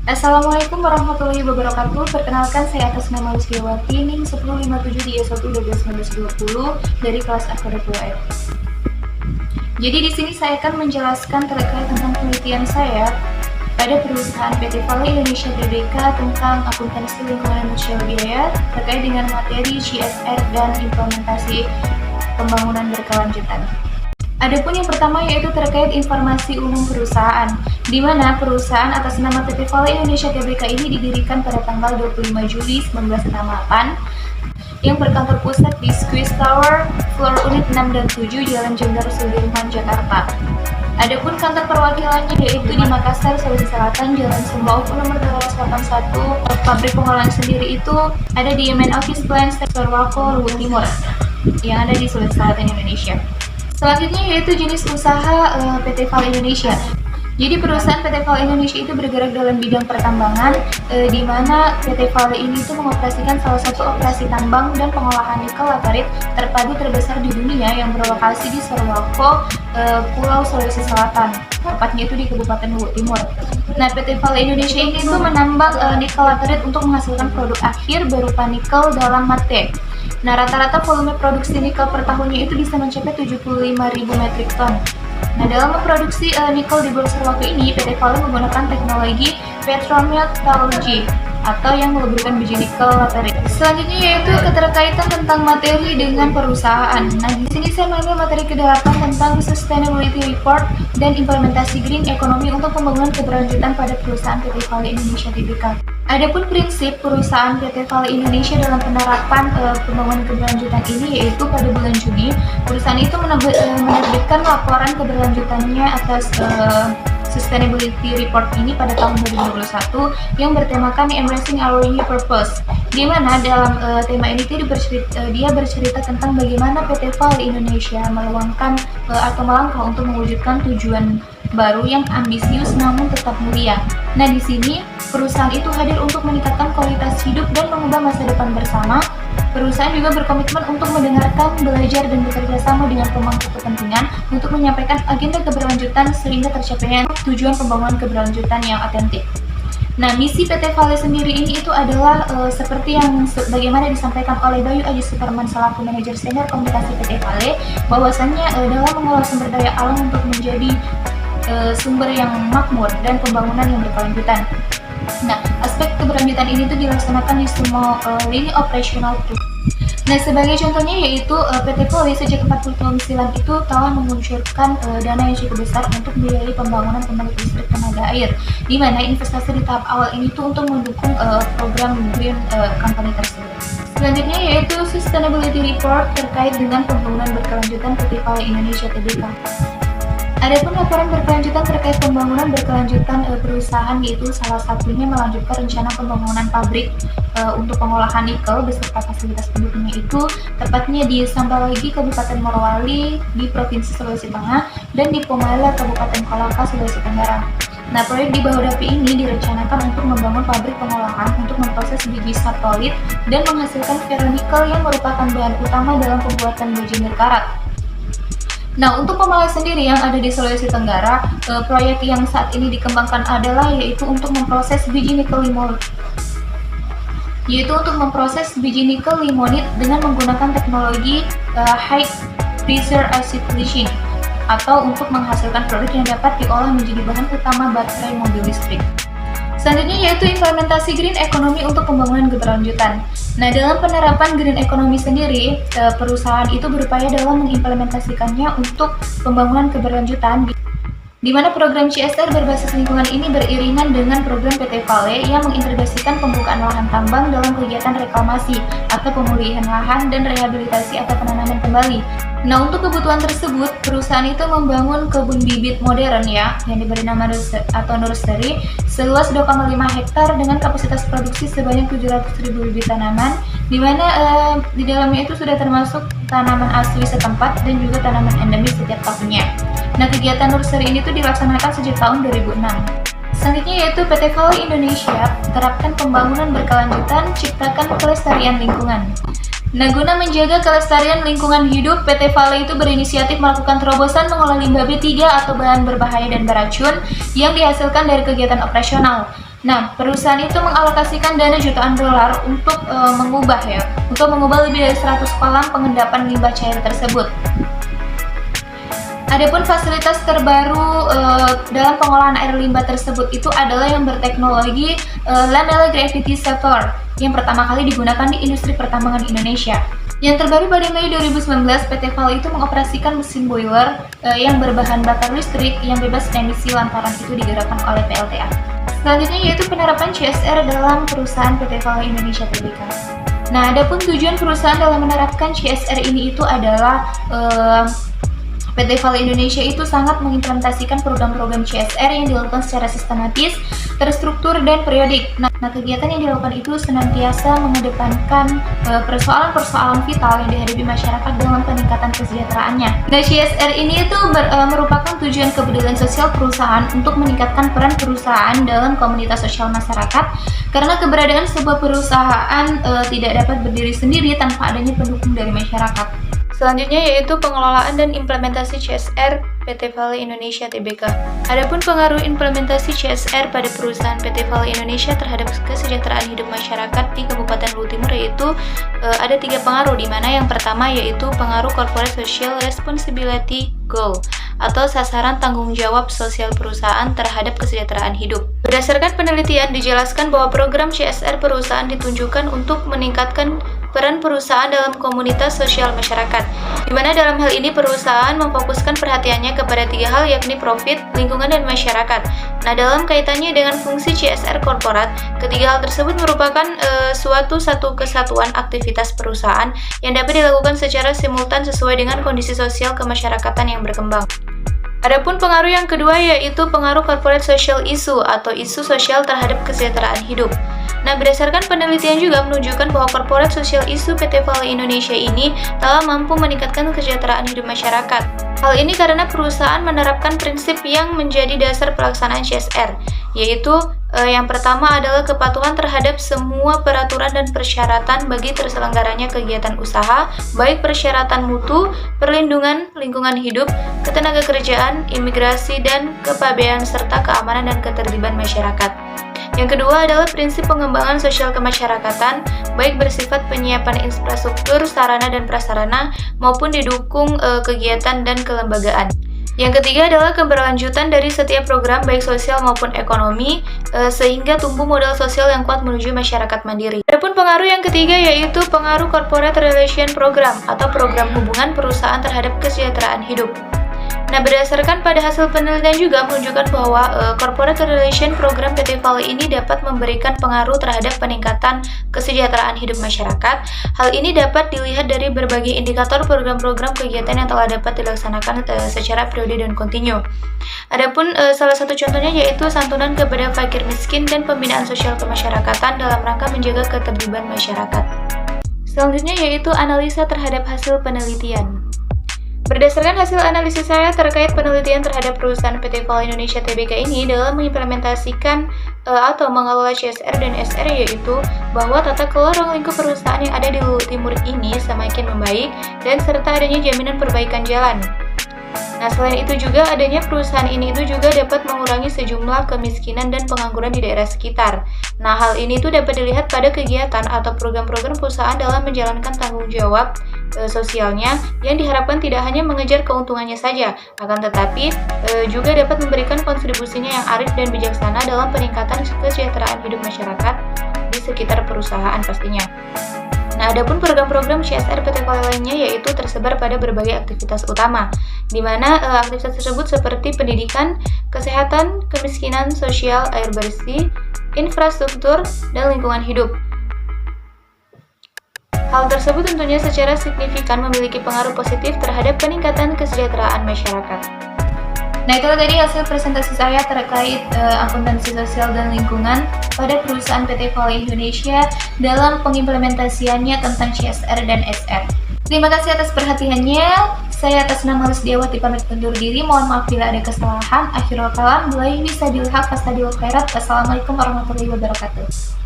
Assalamualaikum warahmatullahi wabarakatuh. Perkenalkan, saya atas nama Lusdiawati, NIM 1057 di S1 dari kelas F2F. Jadi di sini saya akan menjelaskan terkait tentang penelitian saya pada perusahaan PT Vale Indonesia Tbk tentang akuntansi lingkungan dan biaya terkait dengan materi CSR dan implementasi pembangunan berkelanjutan. Adapun yang pertama yaitu terkait informasi umum perusahaan, di mana perusahaan atas nama PT Vale Indonesia Tbk ini didirikan pada tanggal 25 Juli 1968 yang berkantor pusat di Swiss Tower, floor unit 6 dan 7, Jalan Jenderal Sudirman, Jakarta. Adapun kantor perwakilannya yaitu di Makassar, Sulawesi Selatan, Jalan Sembau, nomor 281. Pabrik pengolahan sendiri itu ada di Main Office Plant, Sektor Wako, Luwu Timur, yang ada di Sulawesi Selatan, Indonesia. Selanjutnya yaitu jenis usaha PT Vale Indonesia. Jadi perusahaan PT Vale Indonesia itu bergerak dalam bidang pertambangan, di mana PT Vale ini itu mengoperasikan salah satu operasi tambang dan pengolahan nikel laterit terpadu terbesar di dunia yang berlokasi di Sorowako, Pulau Sulawesi Selatan, tepatnya itu di Kabupaten Luwu Timur. Nah, PT Vale Indonesia ini itu menambang nikel laterit untuk menghasilkan produk akhir berupa nikel dalam mate. Nah, rata-rata volume produksi nikel per tahunnya itu bisa mencapai 75.000 metrik ton. Nah, dalam memproduksi nikel di Pulau Sorowako ini, PT Vale menggunakan teknologi petrometallurgy atau yang meleburkan biji nikel laterit. Selanjutnya yaitu keterkaitan tentang materi dengan perusahaan. Nah, di sini saya mengambil materi ke-8 tentang Sustainability Report dan implementasi Green Economy untuk pembangunan keberlanjutan pada perusahaan PT Vale Indonesia Tbk. Adapun prinsip perusahaan PT Vale Indonesia dalam penerapan pembangunan keberlanjutan ini yaitu pada bulan Juni, perusahaan itu menerbitkan laporan keberlanjutannya atas Sustainability Report ini pada tahun 2021 yang bertemakan Embracing Our New Purpose, di mana dalam tema ini dia bercerita tentang bagaimana PT Vale Indonesia meluangkan atau melangkah untuk mewujudkan tujuan baru yang ambisius namun tetap mulia. Nah, di sini perusahaan itu hadir untuk meningkatkan kualitas hidup dan mengubah masa depan bersama. Perusahaan juga berkomitmen untuk mendengarkan, belajar, dan bekerja sama dengan pemangku kepentingan untuk menyampaikan agenda keberlanjutan sehingga tercapainya tujuan pembangunan keberlanjutan yang otentik. Nah, misi PT Vale sendiri ini itu adalah seperti yang bagaimana disampaikan oleh Bayu Aji Superman selaku manajer senior komunikasi PT Vale, bahwasannya dalam mengolah sumber daya alam untuk menjadi sumber yang makmur dan pembangunan yang berkelanjutan. Nah, aspek keberlanjutan ini tuh dilaksanakan di semua lini operasional. Nah, sebagai contohnya yaitu PT Vale sejak 40 tahun silam itu telah menguncurkan dana yang cukup besar untuk membiayai pembangunan pembangkit listrik tenaga air, di mana investasi di tahap awal ini tuh untuk mendukung program Green Company tersebut. Selanjutnya yaitu Sustainability Report terkait dengan pembangunan berkelanjutan PT Vale Indonesia Tbk. Adapun laporan berkelanjutan terkait pembangunan berkelanjutan perusahaan yaitu salah satunya melanjutkan rencana pembangunan pabrik untuk pengolahan nikel beserta fasilitas pendukungnya itu tepatnya di Sambalagi, Kabupaten Morowali di Provinsi Sulawesi Tengah dan di Pomala, Kabupaten Kolaka, Sulawesi Tenggara. Nah, proyek di Bahodopi ini direncanakan untuk membangun pabrik pengolahan untuk memproses biji saprolit dan menghasilkan ferronikel yang merupakan bahan utama dalam pembuatan baja nirkarat. Nah, untuk Pomala sendiri yang ada di Sulawesi Tenggara, proyek yang saat ini dikembangkan adalah yaitu untuk memproses biji nikel limonit, dengan menggunakan teknologi high pressure acid leaching atau untuk menghasilkan produk yang dapat diolah menjadi bahan utama baterai mobil listrik. Selanjutnya yaitu implementasi Green Economy untuk pembangunan keberlanjutan. Nah, dalam penerapan Green Economy sendiri, perusahaan itu berupaya dalam mengimplementasikannya untuk pembangunan keberlanjutan, di mana program CSR berbasis lingkungan ini beriringan dengan program PT Vale yang mengintegrasikan pembukaan lahan tambang dalam kegiatan reklamasi atau pemulihan lahan dan rehabilitasi atau penanaman kembali. Nah, untuk kebutuhan tersebut, perusahaan itu membangun kebun bibit modern yang diberi nama nursery seluas 2,5 hektar dengan kapasitas produksi sebanyak 700.000 bibit tanaman, di mana di dalamnya itu sudah termasuk tanaman asli setempat dan juga tanaman endemis setiap tahunnya. Nah, kegiatan nursery ini tuh dilaksanakan sejak tahun 2006. Selanjutnya yaitu PT Vale Indonesia terapkan pembangunan berkelanjutan, ciptakan kelestarian lingkungan. Nah, guna menjaga kelestarian lingkungan hidup, PT Vale itu berinisiatif melakukan terobosan mengolah limbah B3 atau bahan berbahaya dan beracun yang dihasilkan dari kegiatan operasional. Nah, perusahaan itu mengalokasikan dana jutaan dolar untuk mengubah lebih dari 100 kolam pengendapan limbah cair tersebut. Adapun fasilitas terbaru dalam pengolahan air limbah tersebut itu adalah yang berteknologi Lamellar Gravity Saver yang pertama kali digunakan di industri pertambangan Indonesia. Yang terbaru pada Mei 2019, PT FAL itu mengoperasikan mesin boiler yang berbahan bakar listrik yang bebas emisi lantaran itu digerakkan oleh PLTA. Selanjutnya yaitu penerapan CSR dalam perusahaan PT FAL Indonesia Tbk. Nah, adapun tujuan perusahaan dalam menerapkan CSR ini itu adalah PT FAL Indonesia itu sangat mengimplementasikan program-program CSR yang dilakukan secara sistematis, terstruktur, dan periodik. Nah, kegiatan yang dilakukan itu senantiasa mengedepankan persoalan-persoalan vital yang dihadapi masyarakat dalam peningkatan kesejahteraannya. Nah, CSR ini itu merupakan tujuan kepedulian sosial perusahaan untuk meningkatkan peran perusahaan dalam komunitas sosial masyarakat, karena keberadaan sebuah perusahaan tidak dapat berdiri sendiri tanpa adanya pendukung dari masyarakat. Selanjutnya yaitu pengelolaan dan implementasi CSR PT FAL Indonesia Tbk. Adapun pengaruh implementasi CSR pada perusahaan PT FAL Indonesia terhadap kesejahteraan hidup masyarakat di Kabupaten Luwu Timur yaitu ada 3 pengaruh, di mana yang pertama yaitu pengaruh Corporate Social Responsibility Goal atau sasaran tanggung jawab sosial perusahaan terhadap kesejahteraan hidup. Berdasarkan penelitian dijelaskan bahwa program CSR perusahaan ditunjukkan untuk meningkatkan peran perusahaan dalam komunitas sosial masyarakat, di mana dalam hal ini perusahaan memfokuskan perhatiannya kepada 3 hal yakni profit, lingkungan, dan masyarakat. Nah, dalam kaitannya dengan fungsi CSR korporat, ketiga hal tersebut merupakan satu kesatuan aktivitas perusahaan yang dapat dilakukan secara simultan sesuai dengan kondisi sosial kemasyarakatan yang berkembang. Adapun pengaruh yang kedua yaitu pengaruh corporate social issue atau isu sosial terhadap kesejahteraan hidup. Nah, berdasarkan penelitian juga menunjukkan bahwa corporate social issue PT FAL Indonesia ini telah mampu meningkatkan kesejahteraan hidup masyarakat. Hal ini karena perusahaan menerapkan prinsip yang menjadi dasar pelaksanaan CSR, yaitu yang pertama adalah kepatuhan terhadap semua peraturan dan persyaratan bagi terselenggaranya kegiatan usaha, baik persyaratan mutu, perlindungan lingkungan hidup, ketenagakerjaan, imigrasi, dan kepabean serta keamanan dan ketertiban masyarakat. Yang kedua adalah prinsip pengembangan sosial kemasyarakatan, baik bersifat penyiapan infrastruktur, sarana dan prasarana, maupun didukung kegiatan dan kelembagaan. Yang ketiga adalah keberlanjutan dari setiap program baik sosial maupun ekonomi, sehingga tumbuh modal sosial yang kuat menuju masyarakat mandiri. Adapun pengaruh yang ketiga yaitu pengaruh Corporate Relation Program atau program hubungan perusahaan terhadap kesejahteraan hidup. Nah, berdasarkan pada hasil penelitian juga menunjukkan bahwa Corporate Relation Program PT FAL ini dapat memberikan pengaruh terhadap peningkatan kesejahteraan hidup masyarakat. Hal ini dapat dilihat dari berbagai indikator program-program kegiatan yang telah dapat dilaksanakan secara periode dan kontinu. Adapun salah satu contohnya yaitu santunan kepada fakir miskin dan pembinaan sosial kemasyarakatan dalam rangka menjaga ketertiban masyarakat. Selanjutnya yaitu analisa terhadap hasil penelitian. Berdasarkan hasil analisis saya terkait penelitian terhadap perusahaan PT FAL Indonesia Tbk ini dalam mengimplementasikan atau mengelola CSR dan SR, yaitu bahwa tata kelola ruang lingkup perusahaan yang ada di Luwu Timur ini semakin membaik dan serta adanya jaminan perbaikan jalan. Nah, selain itu juga adanya perusahaan ini itu juga dapat mengurangi sejumlah kemiskinan dan pengangguran di daerah sekitar. Nah, hal ini itu dapat dilihat pada kegiatan atau program-program perusahaan dalam menjalankan tanggung jawab sosialnya yang diharapkan tidak hanya mengejar keuntungannya saja, akan tetapi juga dapat memberikan kontribusinya yang arif dan bijaksana dalam peningkatan kesejahteraan hidup masyarakat di sekitar perusahaan pastinya. Nah, adapun program-program CSR PT FAL lainnya yaitu tersebar pada berbagai aktivitas utama, di mana aktivitas tersebut seperti pendidikan, kesehatan, kemiskinan sosial, air bersih, infrastruktur, dan lingkungan hidup. Hal tersebut tentunya secara signifikan memiliki pengaruh positif terhadap peningkatan kesejahteraan masyarakat. Nah, itulah tadi hasil presentasi saya terkait akuntansi sosial dan lingkungan pada perusahaan PT FAL Indonesia dalam pengimplementasiannya tentang CSR dan SR. Terima kasih atas perhatiannya. Saya atas nama Lusdiawati pamit undur diri. Mohon maaf bila ada kesalahan. Akhirul kalam, billahi bisa dilhaq, fasadil khairat. Wassalamualaikum warahmatullahi wabarakatuh.